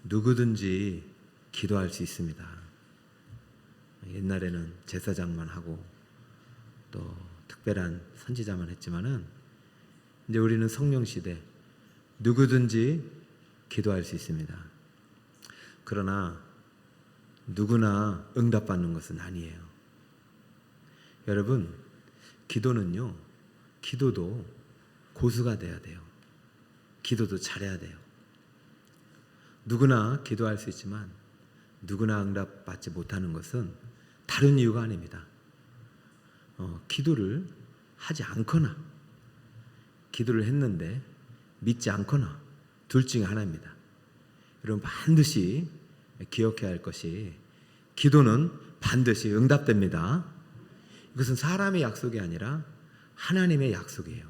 누구든지 기도할 수 있습니다. 옛날에는 제사장만 하고 또 특별한 선지자만 했지만은 이제 우리는 성령 시대 누구든지 기도할 수 있습니다. 그러나 누구나 응답받는 것은 아니에요. 여러분, 기도도 고수가 돼야 돼요. 기도도 잘해야 돼요. 누구나 기도할 수 있지만 누구나 응답받지 못하는 것은 다른 이유가 아닙니다. 기도를 하지 않거나 기도를 했는데 믿지 않거나 둘 중에 하나입니다. 여러분 반드시 기억해야 할 것이 기도는 반드시 응답됩니다. 이것은 사람의 약속이 아니라 하나님의 약속이에요.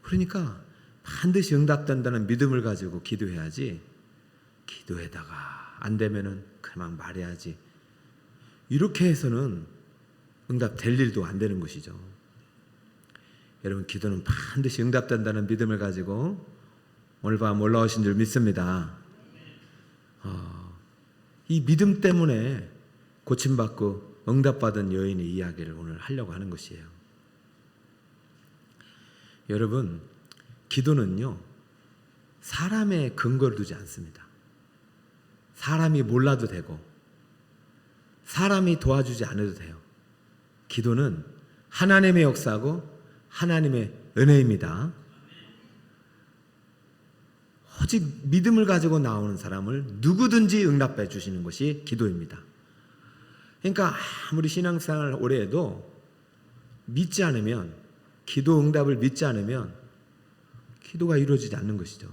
그러니까 반드시 응답된다는 믿음을 가지고 기도해야지, 기도에다가 안 되면은 그만 말해야지, 이렇게 해서는 응답될 일도 안 되는 것이죠. 여러분, 기도는 반드시 응답된다는 믿음을 가지고 오늘 밤 올라오신 줄 믿습니다. 이 믿음 때문에 고침받고 응답받은 여인의 이야기를 오늘 하려고 하는 것이에요. 여러분, 기도는요 사람의 근거를 두지 않습니다. 사람이 몰라도 되고 사람이 도와주지 않아도 돼요. 기도는 하나님의 역사고 하나님의 은혜입니다. 오직 믿음을 가지고 나오는 사람을 누구든지 응답해 주시는 것이 기도입니다. 그러니까 아무리 신앙생활을 오래 해도 믿지 않으면, 기도 응답을 믿지 않으면 기도가 이루어지지 않는 것이죠.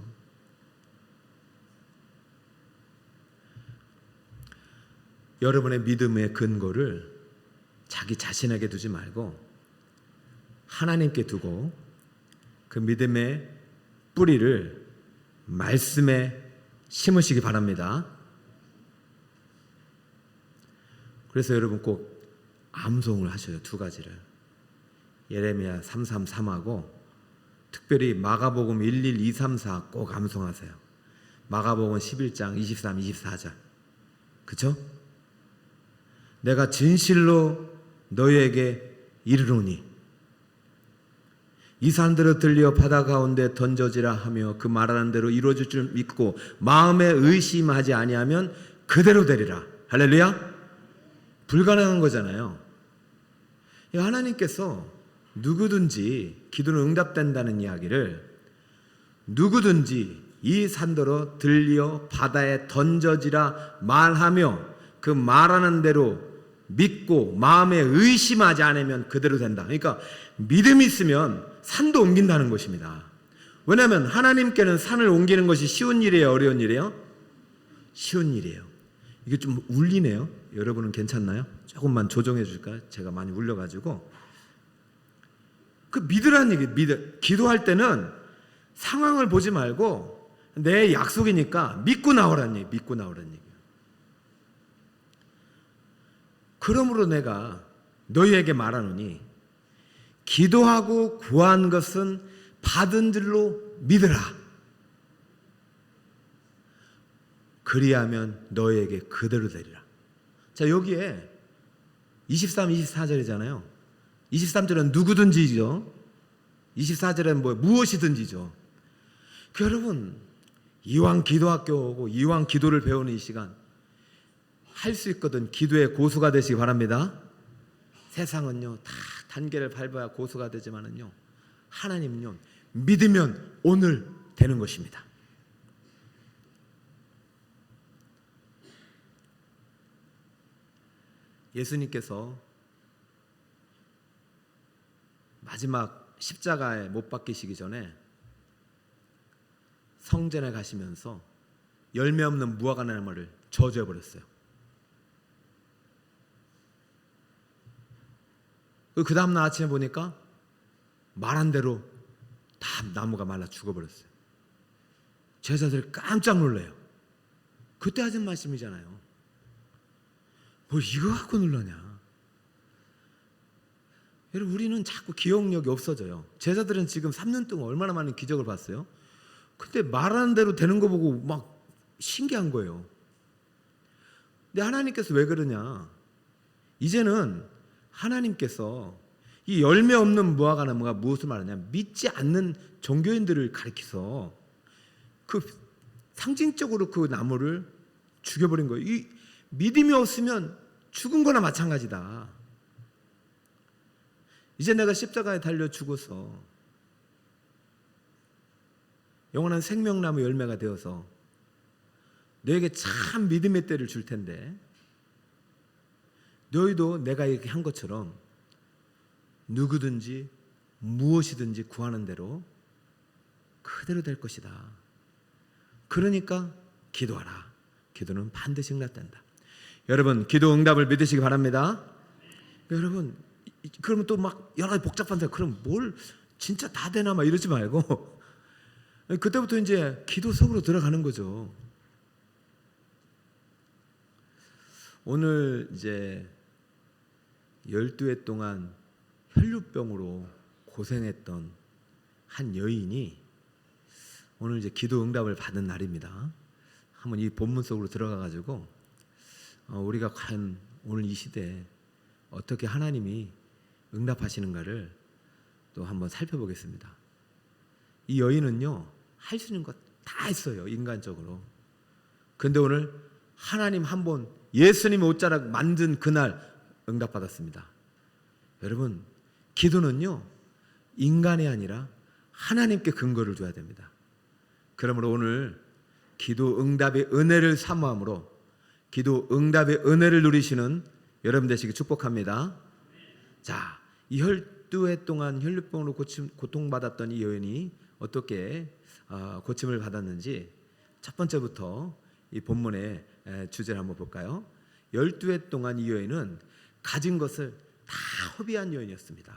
여러분의 믿음의 근거를 자기 자신에게 두지 말고 하나님께 두고 그 믿음의 뿌리를 말씀에 심으시기 바랍니다. 그래서 여러분 꼭 암송을 하셔요. 두 가지를. 예레미야 333하고 특별히 마가복음 11, 2, 3, 4 꼭 암송하세요. 마가복음 11장 23, 24절. 그쵸? 내가 진실로 너희에게 이르노니 이 산들을 들려 바다 가운데 던져지라 하며 그 말하는 대로 이루어질 줄 믿고 마음에 의심하지 아니하면 그대로 되리라. 할렐루야. 불가능한 거잖아요. 하나님께서 누구든지 기도는 응답된다는 이야기를 누구든지 이 산더러 들려 바다에 던져지라 말하며 그 말하는 대로 믿고 마음에 의심하지 않으면 그대로 된다. 그러니까 믿음이 있으면 산도 옮긴다는 것입니다. 왜냐하면 하나님께는 산을 옮기는 것이 쉬운 일이에요, 어려운 일이에요? 쉬운 일이에요. 이게 좀 울리네요. 여러분은 괜찮나요? 조금만 조정해 줄까요? 제가 많이 울려가지고. 그 믿으라는 얘기, 기도할 때는 상황을 보지 말고 내 약속이니까 믿고 나오라는 얘기, 믿고 나오라는 얘기예요. 그러므로 내가 너희에게 말하노니 기도하고 구한 것은 받은 줄로 믿으라. 그리하면 너희에게 그대로 되리라. 자, 여기에 23, 24절이잖아요. 23절은 누구든지죠. 24절은 무엇이든지죠. 여러분, 이왕 기도학교 오고 이왕 기도를 배우는 이 시간 할 수 있거든 기도의 고수가 되시기 바랍니다. 세상은요 다 단계를 밟아야 고수가 되지만은요 하나님은요 믿으면 오늘 되는 것입니다. 예수님께서 마지막 십자가에 못 박히시기 전에 성전에 가시면서 열매 없는 무화과 나무를 저주해 버렸어요. 그 다음날 아침에 보니까 말한 대로 다 나무가 말라 죽어버렸어요. 제자들이 깜짝 놀래요. 그때 하신 말씀이잖아요. 뭐 이거 갖고 놀라냐. 여러분, 우리는 자꾸 기억력이 없어져요. 제자들은 지금 3년 동안 얼마나 많은 기적을 봤어요. 근데 말하는 대로 되는 거 보고 막 신기한 거예요. 근데 하나님께서 왜 그러냐? 이제는 하나님께서 이 열매 없는 무화과 나무가 무엇을 말하냐? 믿지 않는 종교인들을 가리켜서 그 상징적으로 그 나무를 죽여버린 거예요. 이 믿음이 없으면 죽은 거나 마찬가지다. 이제 내가 십자가에 달려 죽어서 영원한 생명나무 열매가 되어서 너에게 참 믿음의 때를 줄 텐데 너희도 내가 이렇게 한 것처럼 누구든지 무엇이든지 구하는 대로 그대로 될 것이다. 그러니까 기도하라. 기도는 반드시 응답된다. 여러분, 기도 응답을 믿으시기 바랍니다. 여러분, 그러면 또 막 여러 가지 복잡한 데 그럼 뭘 진짜 다 되나 막 이러지 말고 그때부터 이제 기도 속으로 들어가는 거죠. 오늘 이제 12해 동안 혈류병으로 고생했던 한 여인이 오늘 이제 기도 응답을 받은 날입니다. 한번 이 본문 속으로 들어가 가지고 우리가 과연 오늘 이 시대에 어떻게 하나님이 응답하시는가를 또 한번 살펴보겠습니다. 이 여인은요, 할 수 있는 것 다 했어요, 인간적으로. 근데 오늘 하나님 한번 예수님 옷자락 만든 그날 응답받았습니다. 여러분, 기도는요, 인간이 아니라 하나님께 근거를 둬야 됩니다. 그러므로 오늘 기도 응답의 은혜를 사모함으로 기도 응답의 은혜를 누리시는 여러분 되시기 축복합니다. 자, 이 12해 동안 혈류병으로 고통받았던 이 여인이 어떻게 고침을 받았는지 첫 번째부터 이 본문의 주제를 한번 볼까요? 12해 동안 이 여인은 가진 것을 다 허비한 여인이었습니다.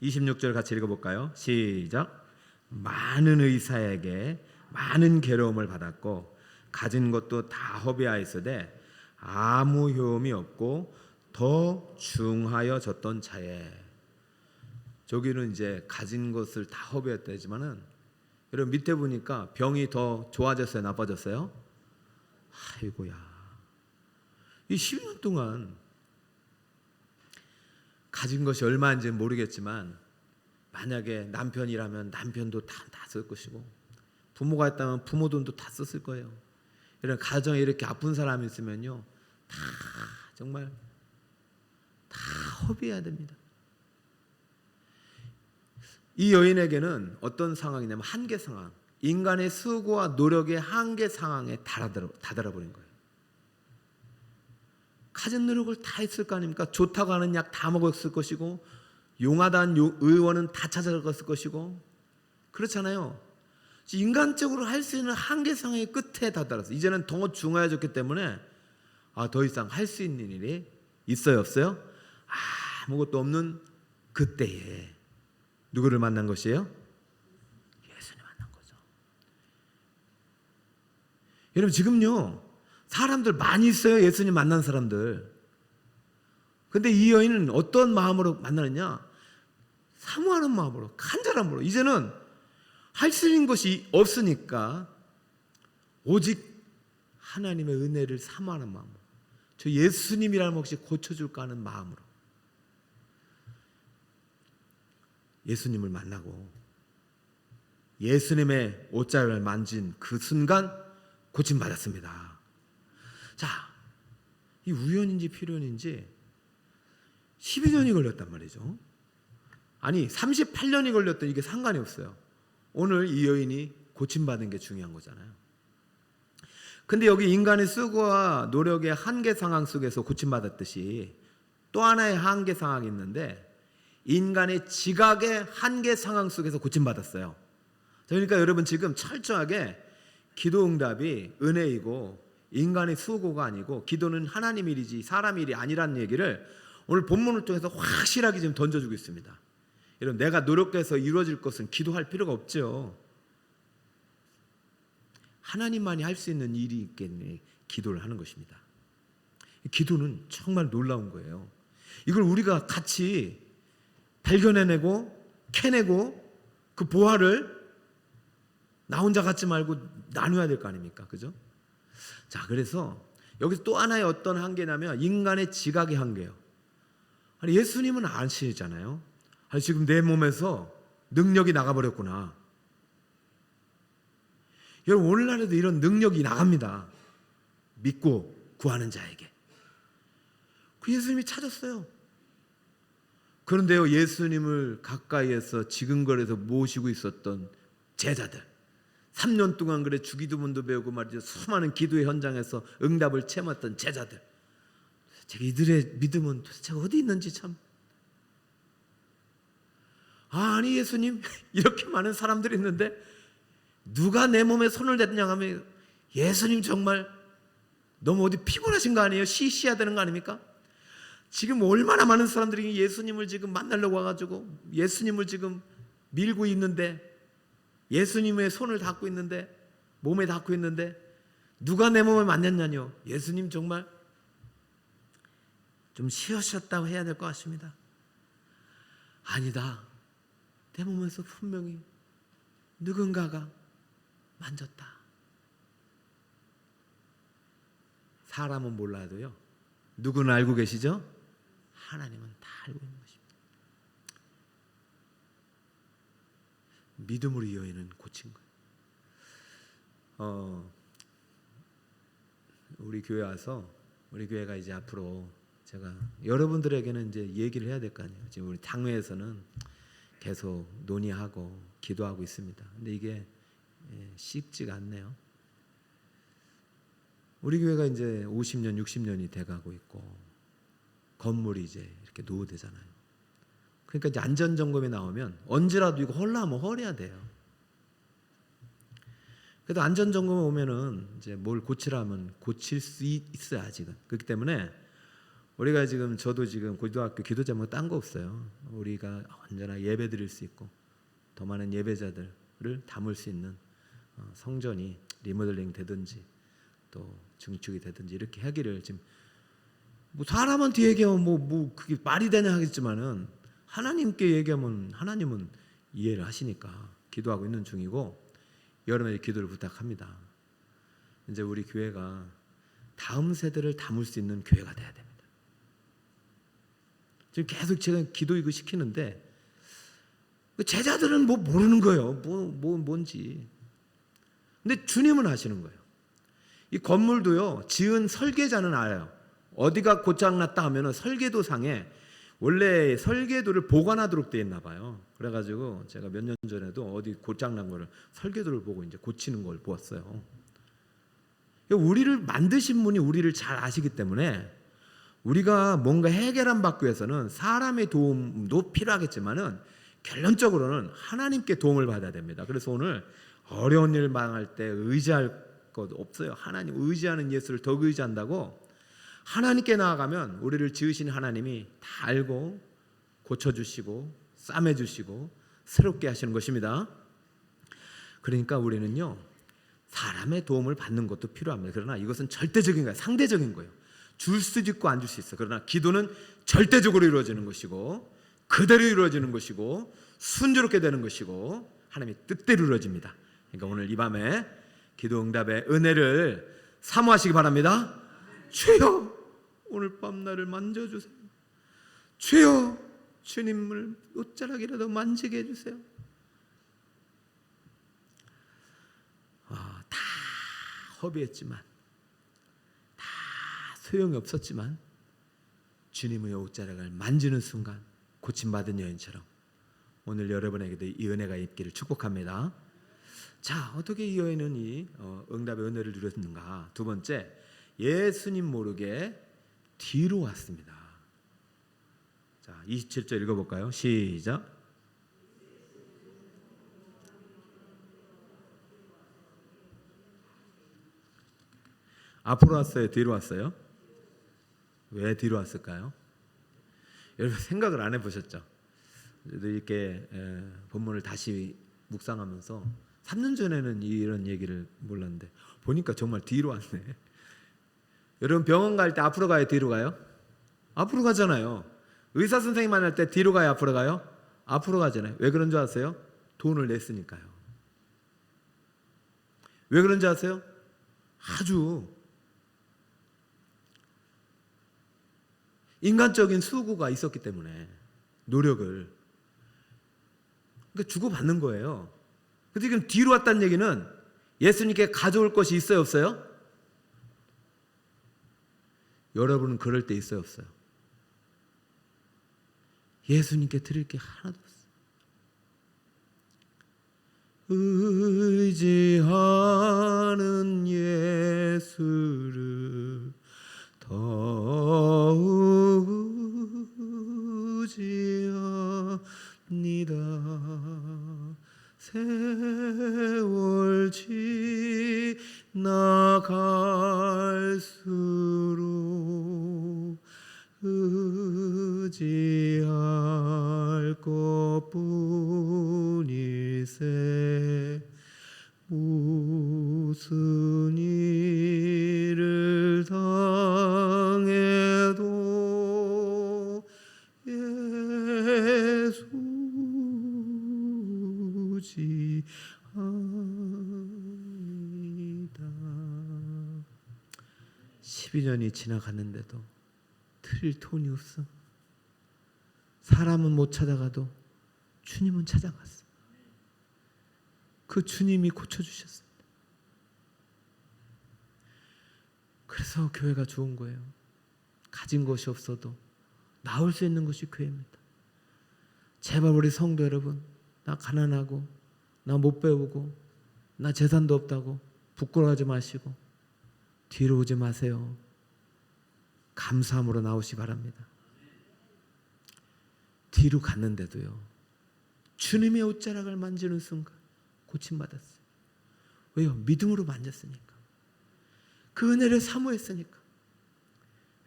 26절 같이 읽어볼까요? 시작. 많은 의사에게 많은 괴로움을 받았고 가진 것도 다 허비하였으되 아무 효험이 없고 더 중하여졌던 자에. 저기는 이제 가진 것을 다 허비했다지만은 여러분 밑에 보니까 병이 더 좋아졌어요, 나빠졌어요? 아이고야. 이 12년 동안 가진 것이 얼마인지 모르겠지만 만약에 남편이라면 남편도 다 쓸 것이고 부모가 있다면 부모 돈도 다 썼을 거예요. 이런 가정에 이렇게 아픈 사람이 있으면요, 다 정말 다 허비해야 됩니다. 이 여인에게는 어떤 상황이냐면 한계 상황, 인간의 수고와 노력의 한계 상황에 다다라버린 거예요. 가진 노력을 다 했을 거 아닙니까? 좋다고 하는 약 다 먹었을 것이고 용하다는 의원은 다 찾아갔을 것이고 그렇잖아요. 인간적으로 할 수 있는 한계 상황의 끝에 다다랐어요. 이제는 더 중요해졌기 때문에 더 이상 할 수 있는 일이 있어요, 없어요? 아무것도 없는 그때에 누구를 만난 것이에요? 예수님 만난 거죠. 여러분 지금요 사람들 많이 있어요. 예수님 만난 사람들. 근데 이 여인은 어떤 마음으로 만나느냐? 사모하는 마음으로, 간절함으로. 이제는 할 수 있는 것이 없으니까 오직 하나님의 은혜를 사모하는 마음으로, 저 예수님이라는 혹시 고쳐줄까 하는 마음으로 예수님을 만나고 예수님의 옷자락을 만진 그 순간 고침받았습니다. 자, 이 우연인지 필연인지 12년이 걸렸단 말이죠. 아니 38년이 걸렸던 이게 상관이 없어요. 오늘 이 여인이 고침받은 게 중요한 거잖아요. 근데 여기 인간의 수고와 노력의 한계 상황 속에서 고침받았듯이 또 하나의 한계 상황이 있는데 인간의 지각의 한계 상황 속에서 고침받았어요. 그러니까 여러분 지금 철저하게 기도 응답이 은혜이고 인간의 수고가 아니고 기도는 하나님 일이지 사람 일이 아니라는 얘기를 오늘 본문을 통해서 확실하게 지금 던져주고 있습니다. 여러분 내가 노력해서 이루어질 것은 기도할 필요가 없죠. 하나님만이 할 수 있는 일이 있겠네 기도를 하는 것입니다. 기도는 정말 놀라운 거예요. 이걸 우리가 같이 발견해내고 캐내고 그 보화를 나 혼자 갖지 말고 나눠야 될 거 아닙니까? 그죠? 자, 그래서 여기서 또 하나의 어떤 한계냐면 인간의 지각의 한계예요. 아니, 예수님은 아시잖아요. 아니, 지금 내 몸에서 능력이 나가버렸구나. 여러분, 오늘날에도 이런 능력이 나갑니다. 믿고 구하는 자에게. 그 예수님이 찾았어요. 그런데요, 예수님을 가까이에서 지근거려서 모시고 있었던 제자들, 3년 동안 그래 주기도문도 배우고 말이죠, 수많은 기도의 현장에서 응답을 체험했던 제자들, 제가 이들의 믿음은 도대체 어디 있는지 참. 아니 예수님, 이렇게 많은 사람들이 있는데 누가 내 몸에 손을 댔냐 하면 예수님 정말 너무 어디 피곤하신 거 아니에요? 쉬셔야 되는 거 아닙니까? 지금 얼마나 많은 사람들이 예수님을 지금 만나려고 와가지고 예수님을 지금 밀고 있는데, 예수님의 손을 닿고 있는데, 몸에 닿고 있는데 누가 내 몸에 만났냐뇨. 예수님 정말 좀 쉬셨다고 해야 될 것 같습니다. 아니다, 내 몸에서 분명히 누군가가 만졌다. 사람은 몰라도요, 누구는 알고 계시죠? 하나님은 다 알고 있는 것입니다. 믿음으로 이 여인은 고친 거예요. 우리 교회 와서, 우리 교회가 이제 앞으로 제가 여러분들에게는 이제 얘기를 해야 될 거 아니에요. 지금 우리 당회에서는 계속 논의하고 기도하고 있습니다. 근데 이게 쉽지가 않네요. 우리 교회가 이제 50년, 60년이 돼가고 있고 건물이 이제 이렇게 노후되잖아요. 그러니까 이제 안전점검이 나오면 언제라도 이거 헐라면 헐어야 돼요. 그래도 안전점검에 오면은 이제 뭘 고치라면 고칠 수 있어요, 아직은. 그렇기 때문에 우리가 지금, 저도 지금 고등학교 기도 제목 딴 거 없어요. 우리가 언제나 예배 드릴 수 있고 더 많은 예배자들을 담을 수 있는 성전이 리모델링 되든지 또 증축이 되든지 이렇게 하기를, 지금 뭐 사람한테 얘기하면 뭐 그게 말이 되냐 하겠지만은 하나님께 얘기하면 하나님은 이해를 하시니까 기도하고 있는 중이고, 여러분의 기도를 부탁합니다. 이제 우리 교회가 다음 세대를 담을 수 있는 교회가 돼야 됩니다. 지금 계속 제가 기도 이거 시키는데 제자들은 뭐 모르는 거예요. 뭔지. 근데 주님은 아시는 거예요. 이 건물도요, 지은 설계자는 알아요. 어디가 고장났다 하면은 설계도상에 원래 설계도를 보관하도록 되어 있나 봐요. 그래가지고 제가 몇 년 전에도 어디 고장난 거를 설계도를 보고 이제 고치는 걸 보았어요. 우리를 만드신 분이 우리를 잘 아시기 때문에 우리가 뭔가 해결안 받기 위해서는 사람의 도움도 필요하겠지만은 결론적으로는 하나님께 도움을 받아야 됩니다. 그래서 오늘 어려운 일 망할 때 의지할 것 없어요. 하나님 의지하는 예수를 더 의지한다고 하나님께 나아가면 우리를 지으신 하나님이 다 알고 고쳐주시고 싸매주시고 새롭게 하시는 것입니다. 그러니까 우리는요, 사람의 도움을 받는 것도 필요합니다. 그러나 이것은 절대적인 거예요. 상대적인 거예요. 줄 수도 있고 안 줄 수 있어요. 그러나 기도는 절대적으로 이루어지는 것이고 그대로 이루어지는 것이고 순조롭게 되는 것이고 하나님의 뜻대로 이루어집니다. 그러니까 오늘 이 밤에 기도 응답의 은혜를 사모하시기 바랍니다. 주여, 오늘 밤 나를 만져주세요. 주여, 주님을 옷자락이라도 만지게 해주세요. 다 허비했지만, 다 소용이 없었지만 주님의 옷자락을 만지는 순간 고침받은 여인처럼 오늘 여러분에게도 이 은혜가 있기를 축복합니다. 자, 어떻게 이 여인은 이 응답의 은혜를 누렸는가? 두 번째, 예수님 모르게 뒤로 왔습니다. 자, 27절 읽어볼까요? 시작. 앞으로 왔어요? 뒤로 왔어요? 왜 뒤로 왔을까요? 여러분 생각을 안 해보셨죠? 이렇게 본문을 다시 묵상하면서 3년 전에는 이런 얘기를 몰랐는데 보니까 정말 뒤로 왔네. 여러분 병원 갈 때 앞으로 가요? 뒤로 가요? 앞으로 가잖아요. 의사 선생님 만날 때 뒤로 가요? 앞으로 가요? 앞으로 가잖아요. 왜 그런 줄 아세요? 돈을 냈으니까요. 왜 그런지 아세요? 아주 인간적인 수고가 있었기 때문에 노력을 그러니까 주고받는 거예요. 근데 지금 뒤로 왔다는 얘기는 예수님께 가져올 것이 있어요, 없어요? 여러분은 그럴 때 있어요, 없어요? 예수님께 드릴 게 하나도 없어요. 의지하는 예수를 더욱 의지합니다. 세월 지나갈수록 의지할 것뿐일세. 무슨 일을 당해도 예수 지합니다. 12년이 지나갔는데도 드릴 돈이 없어. 사람은 못 찾아가도 주님은 찾아갔어. 그 주님이 고쳐주셨습니다. 그래서 교회가 좋은 거예요. 가진 것이 없어도 나올 수 있는 것이 교회입니다. 제발 우리 성도 여러분, 나 가난하고 나 못 배우고 나 재산도 없다고 부끄러워하지 마시고 뒤로 오지 마세요. 감사함으로 나오시 바랍니다. 뒤로 갔는데도요, 주님의 옷자락을 만지는 순간 고침받았어요. 왜요? 믿음으로 만졌으니까. 그 은혜를 사모했으니까.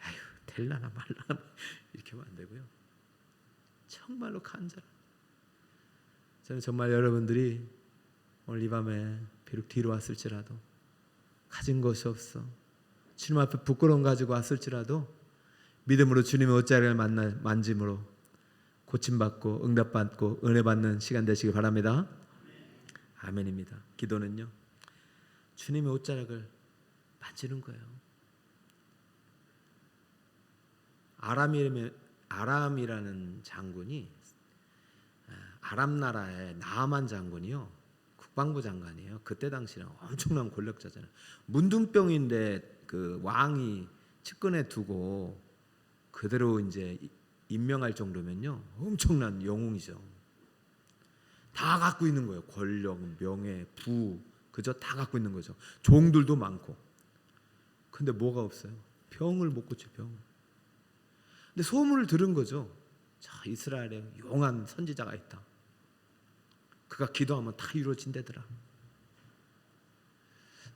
아유, 될라나 말라나 이렇게 하면 안 되고요. 정말로 간절한. 저는 정말 여러분들이 오늘 이 밤에 비록 뒤로 왔을지라도 가진 것이 없어 주님 앞에 부끄러움 가지고 왔을지라도 믿음으로 주님의 옷자리를 만짐으로 고침받고 응답받고 은혜받는 시간 되시길 바랍니다. 아멘입니다. 기도는요, 주님의 옷자락을 만지는 거예요. 아람이라는 장군이, 아람 나라의 나아만 장군이요, 국방부 장관이에요. 그때 당시는 엄청난 권력자잖아요. 문둥병인데 그 왕이 측근에 두고 그대로 이제 임명할 정도면요, 엄청난 영웅이죠. 다 갖고 있는 거예요. 권력, 명예, 부, 그저 다 갖고 있는 거죠. 종들도 많고. 근데 뭐가 없어요? 병을 못 고쳐, 병을. 근데 소문을 들은 거죠. 자, 이스라엘에 용한 선지자가 있다. 그가 기도하면 다 이루어진다더라.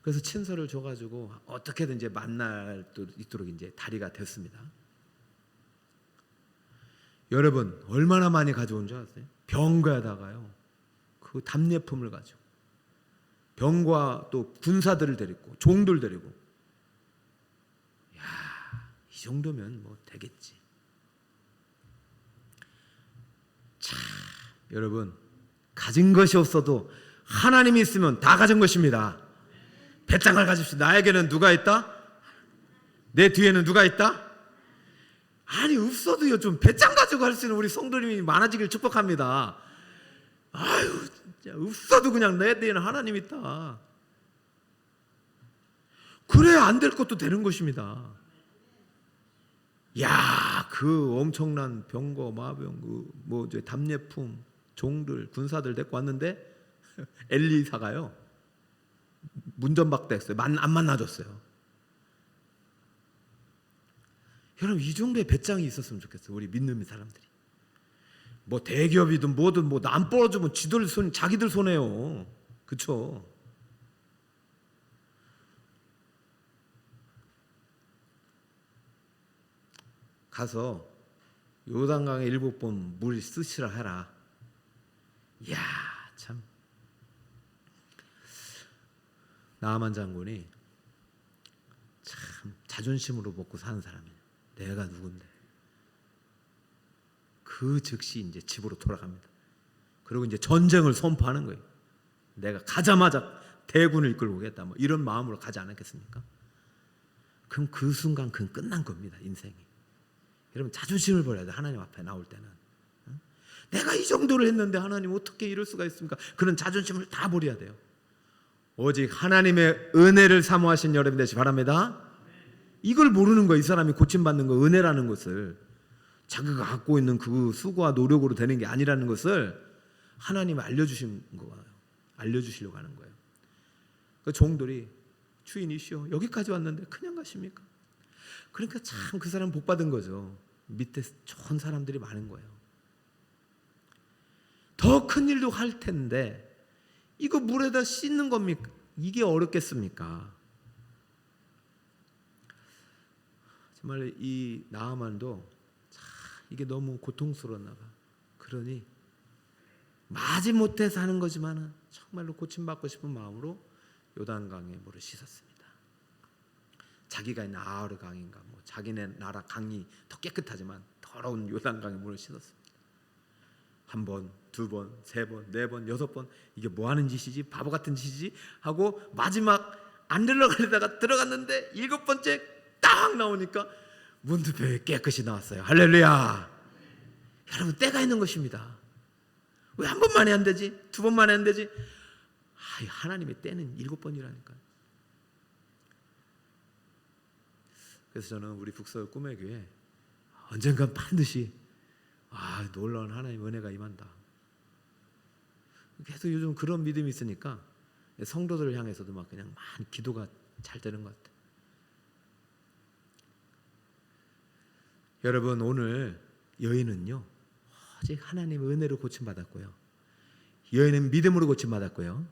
그래서 친서를 줘가지고 어떻게든 이제 만날 수 있도록 이제 다리가 됐습니다. 여러분, 얼마나 많이 가져온 줄 아세요? 병거에다가요, 그 답례품을 가지고 병과 또 군사들을 데리고 종들 데리고, 야, 이 정도면 뭐 되겠지. 참, 여러분, 가진 것이 없어도 하나님이 있으면 다 가진 것입니다. 배짱을 가집시다. 나에게는 누가 있다? 내 뒤에는 누가 있다? 아니, 없어도요, 좀 배짱 가지고 할 수 있는 우리 성도님이 많아지길 축복합니다. 아유, 진짜 없어도 그냥 내 뒤에는 하나님 있다. 그래야 안 될 것도 되는 것입니다. 야, 그 엄청난 병거, 마병, 뭐 답례품, 종들, 군사들 데리고 왔는데 엘리사가요, 문전박대했어요. 안 만나줬어요. 여러분, 이 정도의 배짱이 있었으면 좋겠어요. 우리 믿는 사람들이. 뭐 대기업이든 뭐든 뭐 안 뻗어주면 자기들 손해요. 그렇죠? 가서 요단강에 7번 물 쓰시라 해라. 이야, 참. 나아만 장군이 참 자존심으로 먹고 사는 사람이에요. 내가 누군데. 그 즉시 이제 집으로 돌아갑니다. 그리고 이제 전쟁을 선포하는 거예요. 내가 가자마자 대군을 이끌고 오겠다 뭐 이런 마음으로 가지 않았겠습니까? 그럼 그 순간 그건 끝난 겁니다. 인생이. 여러분 자존심을 버려야 돼. 하나님 앞에 나올 때는. 내가 이 정도를 했는데 하나님 어떻게 이럴 수가 있습니까? 그런 자존심을 다 버려야 돼요. 오직 하나님의 은혜를 사모하신 여러분 되시기 바랍니다. 이걸 모르는 거예요. 이 사람이 고침받는 거, 은혜라는 것을. 자기가 갖고 있는 그 수고와 노력으로 되는 게 아니라는 것을 하나님이 알려주신 거예요. 알려주시려고 하는 거예요. 그 종들이 주인이시여 여기까지 왔는데 그냥 가십니까? 그러니까 참 그 사람 복 받은 거죠. 밑에 좋은 사람들이 많은 거예요. 더 큰 일도 할 텐데 이거 물에다 씻는 겁니까? 이게 어렵겠습니까? 정말 이 나아만도 참 이게 너무 고통스러웠나 봐. 그러니 마지못해 사는 거지만 정말로 고침받고 싶은 마음으로 요단강에 물을 씻었습니다. 자기가 있는 아하르 강인가 뭐 자기네 나라 강이 더 깨끗하지만 더러운 요단강에 물을 씻었습니다. 한 번, 두 번, 세 번, 네 번, 여섯 번 이게 뭐 하는 짓이지? 바보 같은 짓이지? 하고 마지막 안 들어가려다가 들어갔는데 일곱 번째 딱 나오니까 문두병이 깨끗이 나왔어요. 할렐루야. 여러분 때가 있는 것입니다. 왜 한 번만에 안 되지? 두 번만에 안 되지? 하나님의 때는 일곱 번이라니까요. 그래서 저는 우리 북서울 꿈의 교회 언젠간 반드시 놀라운 하나님의 은혜가 임한다. 계속 요즘 그런 믿음이 있으니까 성도들을 향해서도 막 그냥 많이 기도가 잘 되는 것 같아요. 여러분 오늘 여인은요 오직 하나님의 은혜로 고침받았고요. 여인은 믿음으로 고침받았고요.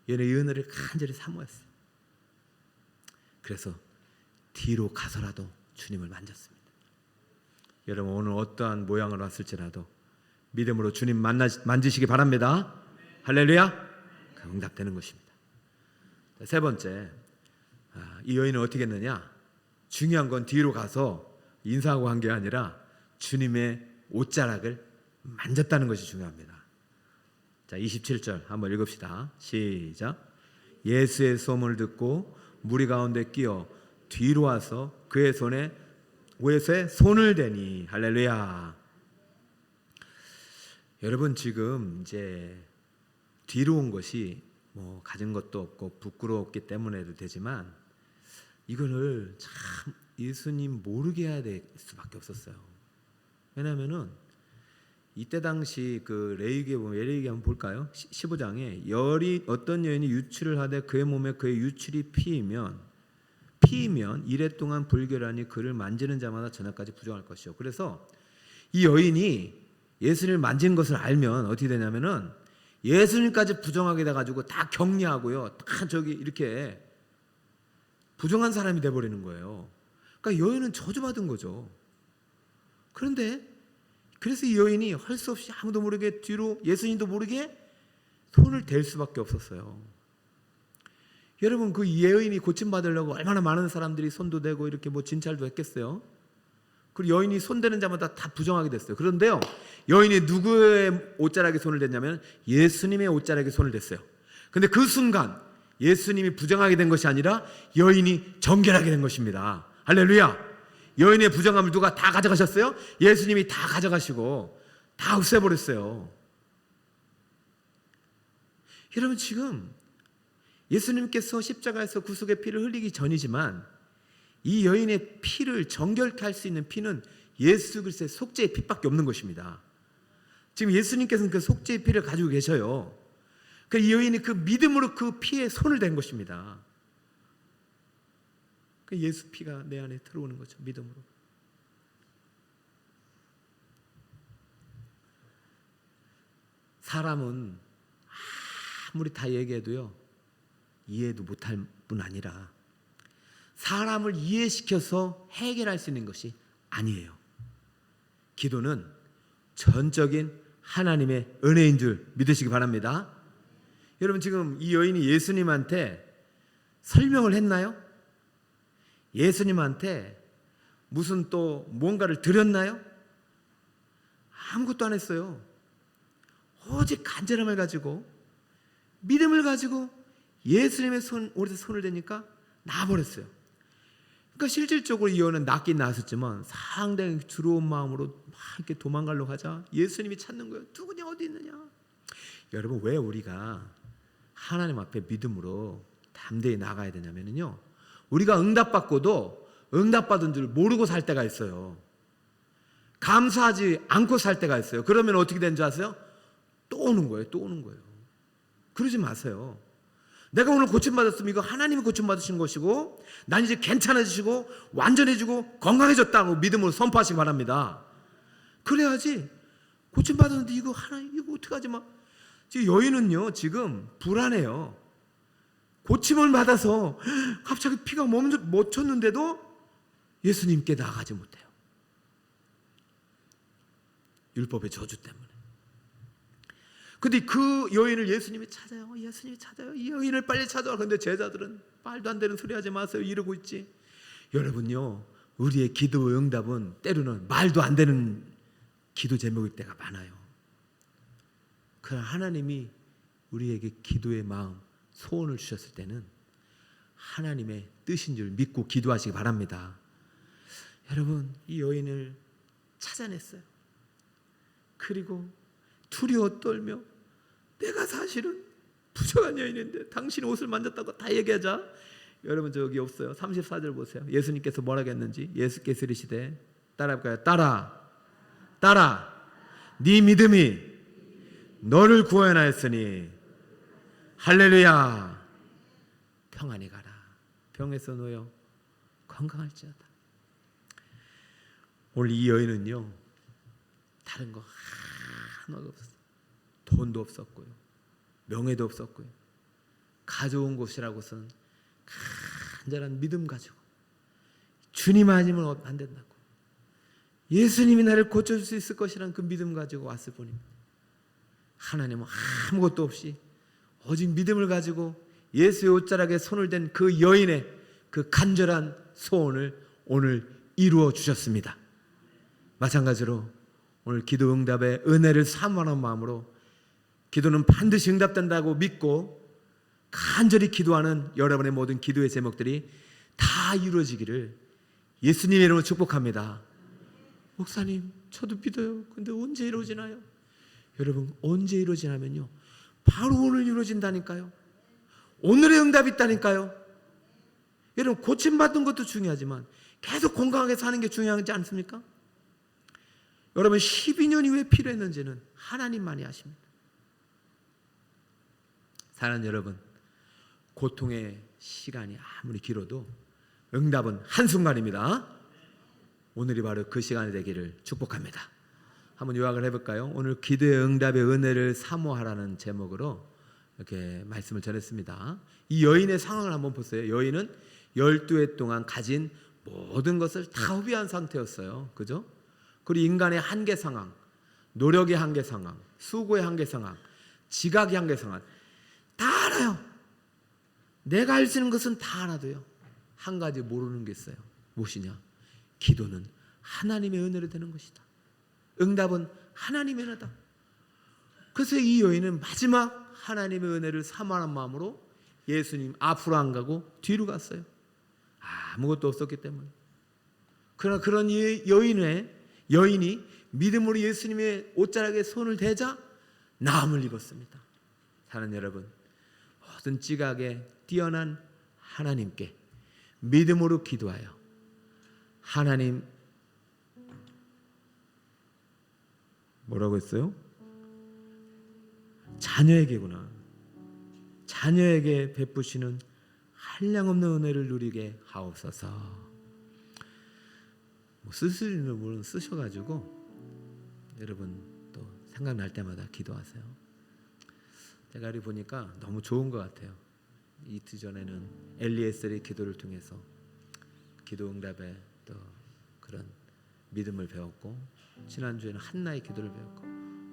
여인의 은혜를 간절히 사모했어요. 그래서 뒤로 가서라도 주님을 만졌습니다. 여러분 오늘 어떠한 모양으로 왔을지라도 믿음으로 주님 만지시기 바랍니다. 할렐루야. 응답되는 것입니다. 세 번째, 이 여인은 어떻게 했느냐? 중요한 건 뒤로 가서 인사하고 한 게 아니라 주님의 옷자락을 만졌다는 것이 중요합니다. 자, 27절 한번 읽읍시다. 시작. 예수의 소문을 듣고 무리 가운데 끼어 뒤로 와서 그의 손에 손을 대니. 할렐루야. 여러분 지금 이제 뒤로 온 것이 뭐 가진 것도 없고 부끄러웠기 때문에도 되지만 이거를 참 예수님 모르게 해야 될 수밖에 없었어요. 왜냐하면은 이때 당시 그 레위기에 보면 레위기 한번 볼까요? 15장에 어떤 여인이 유출을 하되 그의 몸에 그의 유출이 피이면 이래 동안 불결하니 그를 만지는 자마다 저녁까지 부정할 것이요. 그래서 이 여인이 예수님을 만진 것을 알면 어떻게 되냐면은 예수님까지 부정하게 돼가지고 다 격리하고요. 다 저기 이렇게 부정한 사람이 돼버리는 거예요. 그러니까 여인은 저주받은 거죠. 그런데 그래서 이 여인이 할 수 없이 아무도 모르게 뒤로 예수님도 모르게 손을 댈 수밖에 없었어요. 여러분 그 여인이 고침받으려고 얼마나 많은 사람들이 손도 대고 이렇게 뭐 진찰도 했겠어요. 그리고 여인이 손대는 자마다 다 부정하게 됐어요. 그런데요 여인이 누구의 옷자락에 손을 댔냐면 예수님의 옷자락에 손을 댔어요. 근데 그 순간 예수님이 부정하게 된 것이 아니라 여인이 정결하게 된 것입니다. 할렐루야. 여인의 부정함을 누가 다 가져가셨어요? 예수님이 다 가져가시고 다 없애버렸어요. 여러분 지금 예수님께서 십자가에서 구속의 피를 흘리기 전이지만 이 여인의 피를 정결케 할 수 있는 피는 예수 그리스도의 속죄의 피밖에 없는 것입니다. 지금 예수님께서는 그 속죄의 피를 가지고 계셔요. 그러니까 이 여인이 그 믿음으로 그 피에 손을 댄 것입니다. 그 예수 피가 내 안에 들어오는 거죠. 믿음으로. 사람은 아무리 다 얘기해도요 이해도 못할 뿐 아니라 사람을 이해시켜서 해결할 수 있는 것이 아니에요. 기도는 전적인 하나님의 은혜인 줄 믿으시기 바랍니다. 여러분 지금 이 여인이 예수님한테 설명을 했나요? 예수님한테 무슨 또 뭔가를 드렸나요? 아무것도 안 했어요. 오직 간절함을 가지고 믿음을 가지고 예수님의 오른쪽 손을 대니까 나아버렸어요. 그러니까 실질적으로 이 여인은 낫긴 나았었지만 상당히 두려운 마음으로 막 이렇게 도망가려고 하자 예수님이 찾는 거예요. 누구냐, 어디 있느냐. 여러분, 왜 우리가 하나님 앞에 믿음으로 담대히 나가야 되냐면요, 우리가 응답받고도 응답받은 줄 모르고 살 때가 있어요. 감사하지 않고 살 때가 있어요. 그러면 어떻게 되는 줄 아세요? 또 오는 거예요. 또 오는 거예요. 그러지 마세요. 내가 오늘 고침받았으면 이거 하나님이 고침받으신 것이고 난 이제 괜찮아지시고 완전해지고 건강해졌다고 믿음으로 선포하시기 바랍니다. 그래야지. 고침받았는데 이거 하나님 이거 어떡하지 마. 지금 여인은요 지금 불안해요. 고침을 받아서 갑자기 피가 멈췄는데도 예수님께 나가지 못해요. 율법의 저주 때문에. 근데 그 여인을 예수님이 찾아요. 예수님이 찾아요. 이 여인을 빨리 찾아와. 그런데 제자들은 말도 안 되는 소리 하지 마세요 이러고 있지. 여러분요, 우리의 기도의 응답은 때로는 말도 안 되는 기도 제목일 때가 많아요. 그러나 하나님이 우리에게 기도의 마음, 소원을 주셨을 때는 하나님의 뜻인 줄 믿고 기도하시기 바랍니다. 여러분, 이 여인을 찾아냈어요. 그리고 두려워 떨며 내가 사실은 부정한 여인인데 당신 옷을 만졌다고 다 얘기하자. 여러분 저기 없어요. 34절 보세요. 예수님께서 뭐라고 했는지. 예수께서 이르시되 따라할까요? 따라 네 믿음이 너를 구원하였으니 할렐루야. 평안히 가라. 병에서 놓여 건강할지어다. 오늘 이 여인은요 다른 거 하나도 없었어요. 돈도 없었고요, 명예도 없었고요, 가져온 것이라고서는 간절한 믿음 가지고 주님 아니면 안 된다고, 예수님이 나를 고쳐줄 수 있을 것이라는 그 믿음 가지고 왔을 뿐입니다. 하나님은 아무것도 없이 오직 믿음을 가지고 예수의 옷자락에 손을 댄 그 여인의 그 간절한 소원을 오늘 이루어 주셨습니다. 마찬가지로 오늘 기도 응답의 은혜를 사모하는 마음으로 기도는 반드시 응답된다고 믿고 간절히 기도하는 여러분의 모든 기도의 제목들이 다 이루어지기를 예수님의 이름으로 축복합니다. 목사님, 저도 믿어요. 근데 언제 이루어지나요? 여러분, 언제 이루어지냐면요, 바로 오늘 이루어진다니까요. 오늘의 응답이 있다니까요. 여러분, 고침받은 것도 중요하지만 계속 건강하게 사는 게 중요하지 않습니까? 여러분, 12년이 왜 필요했는지는 하나님만이 아십니다. 사랑하는 여러분, 고통의 시간이 아무리 길어도 응답은 한순간입니다. 오늘이 바로 그 시간이 되기를 축복합니다. 한번 요약을 해볼까요? 오늘 기도의 응답의 은혜를 사모하라는 제목으로 이렇게 말씀을 전했습니다. 이 여인의 상황을 한번 보세요. 여인은 12해 동안 가진 모든 것을 다 허비한 상태였어요. 그죠? 그리고 인간의 한계 상황, 노력의 한계 상황, 수고의 한계 상황, 지각의 한계 상황 다 알아요. 내가 알 수 있는 것은 다 알아도요, 한 가지 모르는 게 있어요. 무엇이냐? 기도는 하나님의 은혜로 되는 것이다. 응답은 하나님의 은혜다. 그래서 이 여인은 마지막 하나님의 은혜를 사모하는 마음으로 예수님 앞으로 안 가고 뒤로 갔어요. 아무것도 없었기 때문에. 그러나 그런 여인이 믿음으로 예수님의 옷자락에 손을 대자 나음을 입었습니다. 사랑하는 여러분, 모든 지각에 뛰어난 하나님께 믿음으로 기도하여 하나님, 뭐라고 했어요? 자녀에게구나. 자녀에게 베푸시는 한량없는 은혜를 누리게 하옵소서. 쓰시는 분은 쓰셔가지고 여러분 또 생각날 때마다 기도하세요. 제가 이렇게 보니까 너무 좋은 것 같아요. 이틀 전에는 엘리에셀의 기도를 통해서 기도 응답에 또 그런 믿음을 배웠고, 지난주에는 한나의 기도를 배웠고,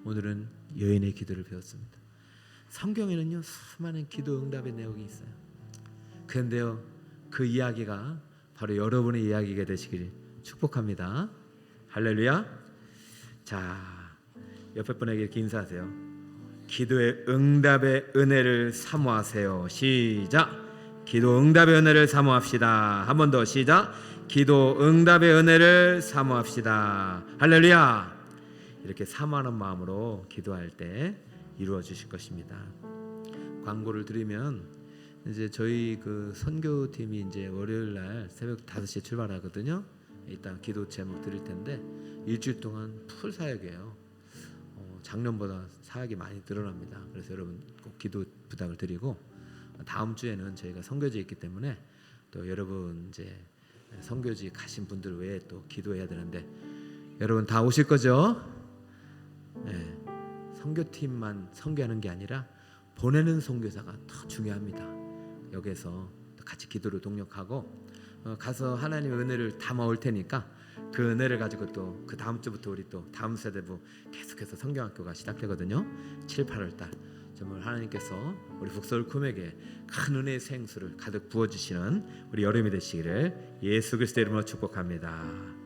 오늘은 여인의 기도를 배웠습니다. 성경에는요 수많은 기도 응답의 내용이 있어요. 그런데요 그 이야기가 바로 여러분의 이야기가 되시길 축복합니다. 할렐루야. 자, 옆에 분에게 이렇게 인사하세요. 기도의 응답의 은혜를 사모하세요. 시작. 기도 응답의 은혜를 사모합시다. 한 번 더 시작. 기도 응답의 은혜를 사모합시다. 할렐루야. 이렇게 사모하는 마음으로 기도할 때 이루어 주실 것입니다. 광고를 드리면 이제 저희 그 선교팀이 이제 월요일 날 새벽 5시에 출발하거든요. 이따 기도 제목 드릴 텐데 일주일 동안 풀 사역이에요. 작년보다 사역이 많이 늘어납니다. 그래서 여러분 꼭 기도 부탁을 드리고, 다음 주에는 저희가 선교지에 있기 때문에 또 여러분 이제 선교지 가신 분들 외에 또 기도해야 되는데 여러분 다 오실 거죠? 네. 선교팀만 선교하는 게 아니라 보내는 선교사가 더 중요합니다. 여기서 같이 기도로 동력하고 가서 하나님의 은혜를 담아올 테니까 그 은혜를 가지고 또 그 다음 주부터 우리 또 다음 세대부 계속해서 성경학교가 시작되거든요. 7, 8월 달 정말 하나님께서 우리 북서울kum에게 큰 은혜의 생수를 가득 부어주시는 우리 여름이 되시기를 예수 그리스도의 이름으로 축복합니다.